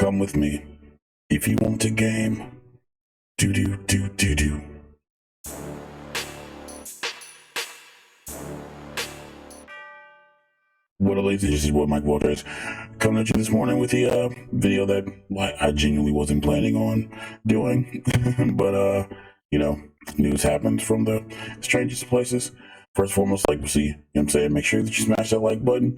Come with me. If you want to game, do. What a lazy, this is what MikeOfAllTrades coming at you this morning with the video that I genuinely wasn't planning on doing, but news happens from the strangest places. First and foremost, like we see, you know what I'm saying, make sure that you smash that like button,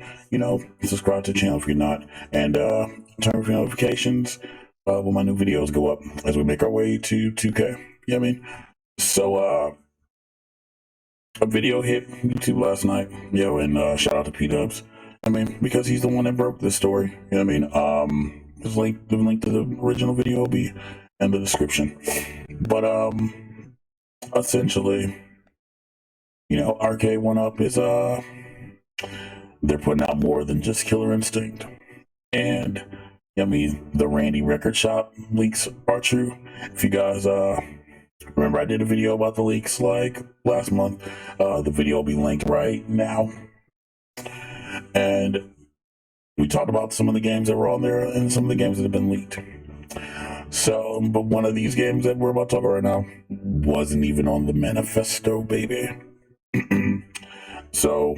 subscribe to the channel if you're not, and turn on notifications when my new videos go up as we make our way to 2K. You know what I mean? So a video hit YouTube last night, and shout out to P-Dubs. I mean, because he's the one that broke this story. You know what I mean? The link to the original video will be in the description. But essentially, Arcade1Up is they're putting out more than just Killer Instinct. And the Randy record shop leaks are true. If you guys remember, I did a video about the leaks like last month. The video will be linked right now. And we talked about some of the games that were on there and some of the games that have been leaked. So, but one of these games that we're about to talk about right now wasn't even on the manifesto, baby. So,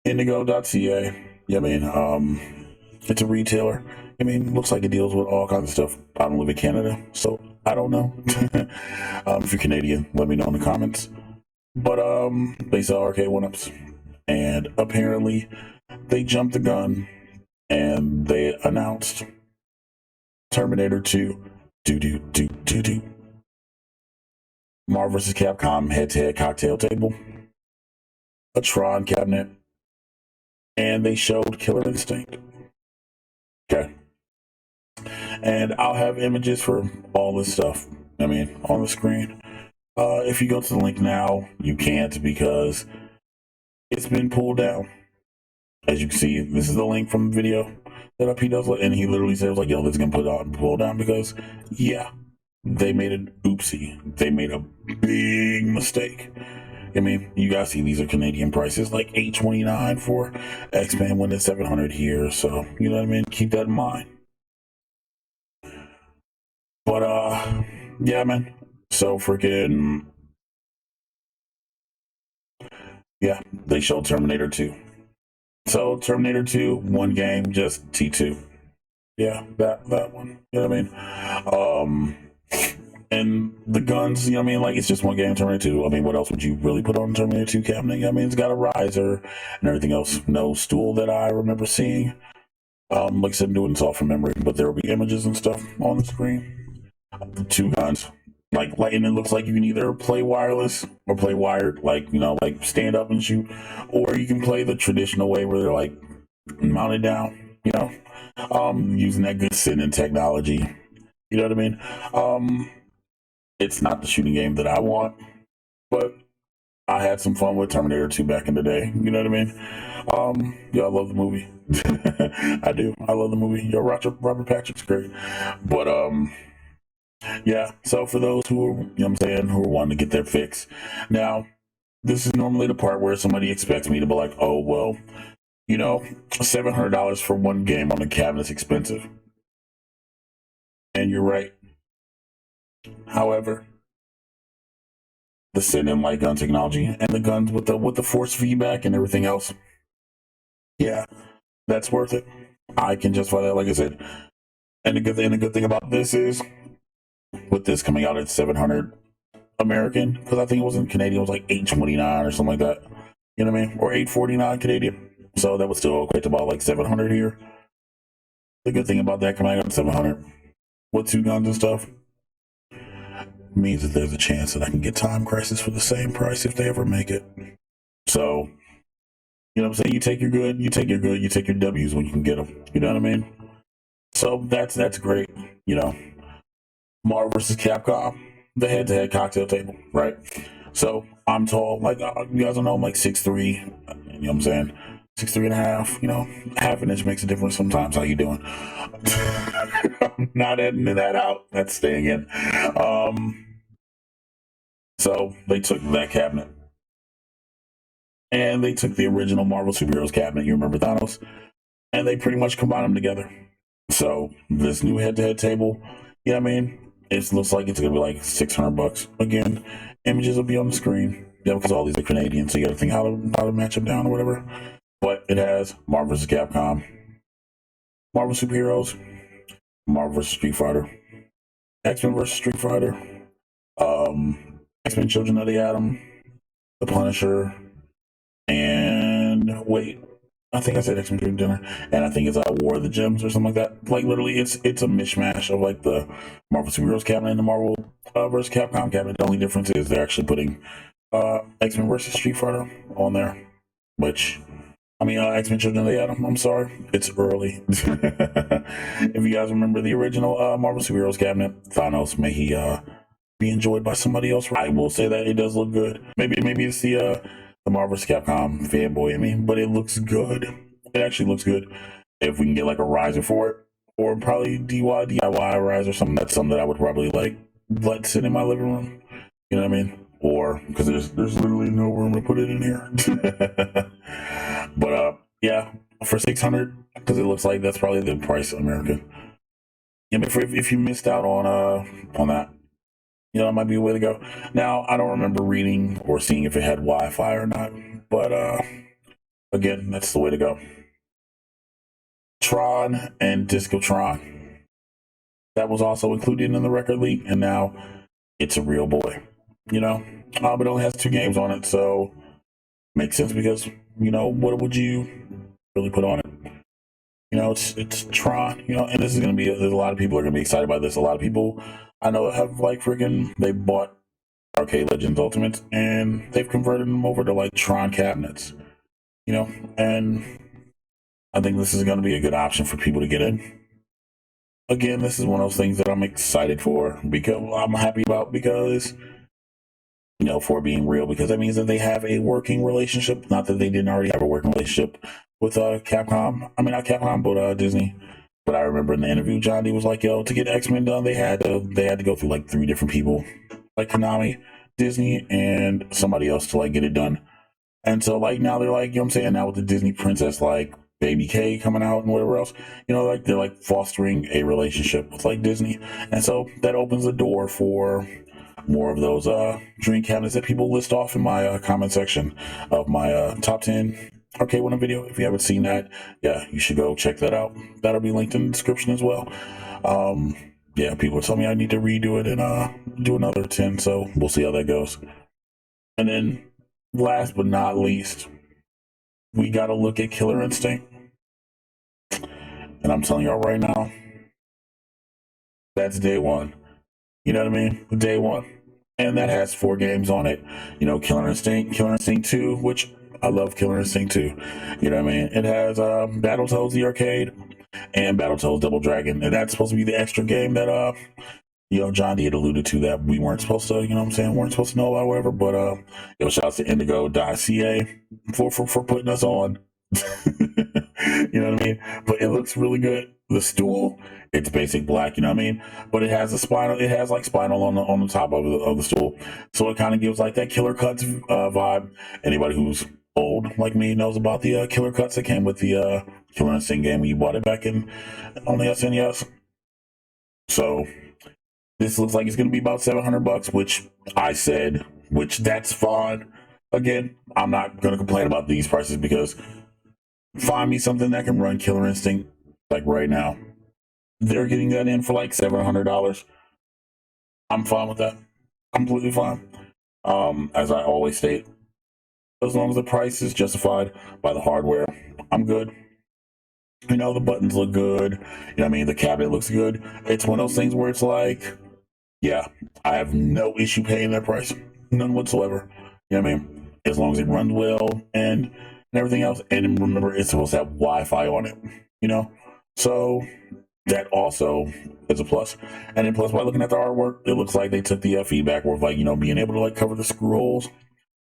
Indigo.ca, it's a retailer. Looks like it deals with all kinds of stuff. I don't live in Canada, so I don't know. If you're Canadian, let me know in the comments. But they sell Arcade1Ups, and apparently they jumped the gun and they announced Terminator 2, Marvel vs. Capcom head-to-head cocktail table, a TRON cabinet, and they showed Killer Instinct. Okay. And I'll have images for all this stuff, on the screen. If you go to the link now, you can't because it's been pulled down. As you can see, this is the link from the video that he does, and he literally says, this is going to pull down because, they made an oopsie. They made a big mistake. You guys see these are Canadian prices, like $8.29 for X-Men when it's $700 here. So, you know what I mean? Keep that in mind. But, man. So freaking, they showed Terminator 2. So Terminator 2, one game, just T2. Yeah, that one. You know what I mean? And the guns, it's just one game, Terminator 2. What else would you really put on Terminator 2 cabinet? It's got a riser and everything else. No stool that I remember seeing. Like I said, I'm doing this all from memory, but there will be images and stuff on the screen. The two guns. And it looks like you can either play wireless or play wired, like stand up and shoot, or you can play the traditional way where they're mounted down, using that good sitting technology. You know what I mean? It's not the shooting game that I want, but I had some fun with Terminator 2 back in the day. You know what I mean? I love the movie. I do. I love the movie. Robert Patrick's great. But so for those who are, who are wanting to get their fix. Now, this is normally the part where somebody expects me to be like, oh, well, $700 for one game on the cabinet's expensive. And you're right. However, the sit-in light gun technology and the guns with the force feedback and everything else, that's worth it. I can justify that, like I said. And the good thing about this is, with this coming out at $700 American, because I think it was in Canadian, it was like $8.29 or something like that. You know what I mean? Or $8.49 Canadian. So that would still equate to about like $700 here. The good thing about that coming out at $700 with two guns and stuff means that there's a chance that I can get Time Crisis for the same price if they ever make it. So, you know what I'm saying? You take your W's when you can get them. You know what I mean? So that's great. Marvel vs. Capcom, the head-to-head cocktail table, right? So I'm tall, you guys don't know, I'm 6'3", you know what I'm saying? 6'3.5", half an inch makes a difference sometimes. How you doing? I'm not editing that out. That's staying in. So they took that cabinet and they took the original Marvel Superheroes cabinet. You remember Thanos? And they pretty much combined them together. So this new head-to-head table, yeah, I mean, it looks like it's gonna be like $600. Again, images will be on the screen. Yeah, because all these are Canadian, so you gotta think how to match them down or whatever. But it has Marvel vs. Capcom, Marvel Superheroes, Marvel vs. Street Fighter, X-Men vs. Street Fighter, X-Men Children of the Atom, The Punisher, and wait, I think I said X-Men Dream Dinner, and I think it's War of the Gems or something like that. Like literally, it's a mishmash of like the Marvel Superheroes cabinet and the Marvel vs. Capcom cabinet. The only difference is they're actually putting X-Men vs. Street Fighter on there, which I mean, X-Men Children of the Atom. I'm sorry, it's early. If you guys remember the original Marvel Superheroes cabinet, Thanos, may he be enjoyed by somebody else. I will say that it does look good. Maybe it's the Marvel vs. Capcom fanboy in me, but it looks good. It actually looks good. If we can get like a riser for it, or probably DIY riser or something, that's something that I would probably like let sit in my living room. You know what I mean? Or because there's literally no room to put it in here. But yeah, for $600, because it looks like that's probably the price of American. Yeah, but if you missed out on that, you know, that might be a way to go. Now, I don't remember reading or seeing if it had Wi-Fi or not, but again, that's the way to go. TRON and Discotron. That was also included in the record leak, and now it's a real boy. You know, but it only has 2 games on it, so makes sense because, you know, what would you really put on it? You know, it's Tron, you know, and this is going to be, there's a lot of people are going to be excited by this. A lot of people I know have like they bought Arcade Legends Ultimates and they've converted them over to like Tron cabinets, you know, and I think this is going to be a good option for people to get in. Again, this is one of those things that I'm excited for, because I'm happy about, because, you know, for being real, because that means that they have a working relationship. Not that they didn't already have a working relationship with Capcom. I mean, not Capcom, but Disney. But I remember in the interview, John D was like, "Yo, to get X-Men done, they had to go through like 3 different people, like Konami, Disney, and somebody else to like get it done." And so like now they're like, you know what I'm saying, now with the Disney princess like Baby K coming out and whatever else, you know, like they're like fostering a relationship with like Disney, and so that opens the door for more of those dream cabinets that people list off in my comment section of my top 10 Arcade1Up video. If you haven't seen that, yeah, you should go check that out. That'll be linked in the description as well. Yeah, people tell me I need to redo it and do another 10, so we'll see how that goes. And then last but not least, we got to look at Killer Instinct. And I'm telling y'all right now, that's day one. You know what I mean? Day one. And that has 4 games on it. You know, Killer Instinct 2, which I love Killer Instinct 2. You know what I mean? It has Battletoads the arcade and Battletoads Double Dragon. And that's supposed to be the extra game that you know, John D had alluded to that we weren't supposed to, you know what I'm saying, weren't supposed to know about, whatever. But yo, shout out to Indigo.ca for putting us on. You know what I mean? But it looks really good. The stool, it's basic black, you know what I mean? But it has like spinal on the top of the stool. So it kind of gives like that Killer Cuts vibe. Anybody who's old like me knows about the Killer Cuts that came with the Killer Instinct game when you bought it back on the SNES. So this looks like it's going to be about $700, which that's fine. Again, I'm not going to complain about these prices, because find me something that can run Killer Instinct like right now. They're getting that in for like $700. I'm fine with that. Completely fine. As I always state, as long as the price is justified by the hardware, I'm good. You know, the buttons look good. You know what I mean? The cabinet looks good. It's one of those things where it's like, yeah, I have no issue paying that price. None whatsoever. You know what I mean? As long as it runs well and everything else. And remember, it's supposed to have Wi-Fi on it, you know? So that also is a plus. And then plus, by looking at the artwork, it looks like they took the feedback with like, you know, being able to like cover the screw holes.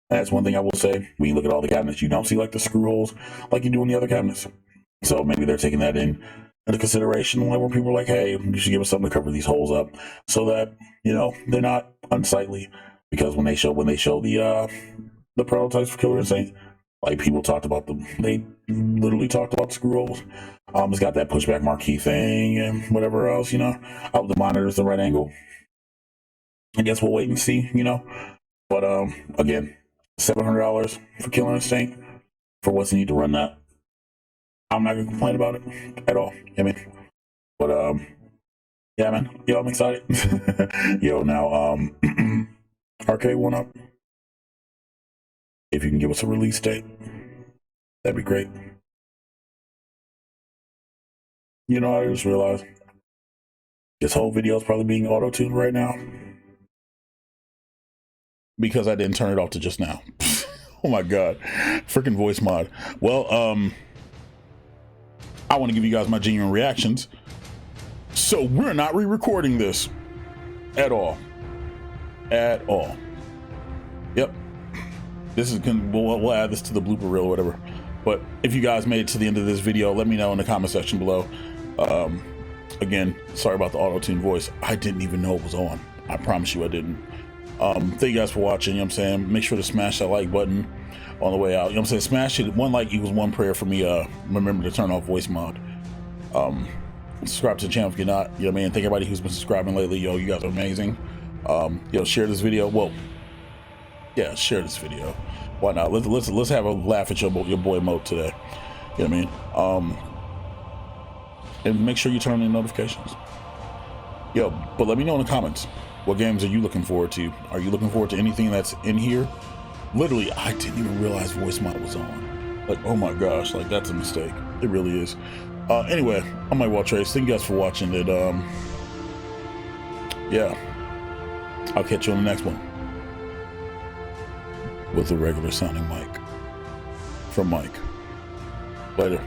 That's one thing I will say. When you look at all the cabinets, you don't see like the screw holes like you do in the other cabinets. So maybe they're taking that into consideration, like where people are like, hey, you should give us something to cover these holes up, so that, you know, they're not unsightly. Because when they show the prototypes for Killer Instinct, Like people talked about they literally talked about the screw holes. It's got that pushback marquee thing and whatever else, you know. I hope the monitor's the right angle. I guess we'll wait and see, you know. But again, $700 for Killer Instinct for what's needed to run that. I'm not gonna complain about it at all. I mean, but yeah, man. Yo, I'm excited. Yo, now Arcade1Up. If you can give us a release date, that'd be great. You know, I just realized this whole video is probably being auto-tuned right now because I didn't turn it off to just now. Oh my God, freaking voice mod. Well, I want to give you guys my genuine reactions. So we're not re-recording this at all. At all. Yep. This is we'll add this to the blooper reel or whatever. But if you guys made it to the end of this video, let me know in the comment section below. Again, sorry about the auto-tune voice. I didn't even know it was on. I promise you I didn't. Thank you guys for watching. You know what I'm saying? Make sure to smash that like button on the way out. You know what I'm saying? Smash it. One like equals one prayer for me. Remember to turn off voice mod. Subscribe to the channel if you're not. You know what I mean? Thank everybody who's been subscribing lately. Yo, you guys are amazing. Yo, share this video. Well, yeah, share this video. Why not? Let's have a laugh at your boy Mo today. You know what I mean? And make sure you turn on notifications. Yo, but let me know in the comments, what games are you looking forward to? Are you looking forward to anything that's in here? Literally, I didn't even realize voice mod was on. Like, oh my gosh, like that's a mistake. It really is. Anyway, I'm MikeOfAllTrades. Thank you guys for watching it. Yeah, I'll catch you on the next one with a regular sounding mic from Mike. Later.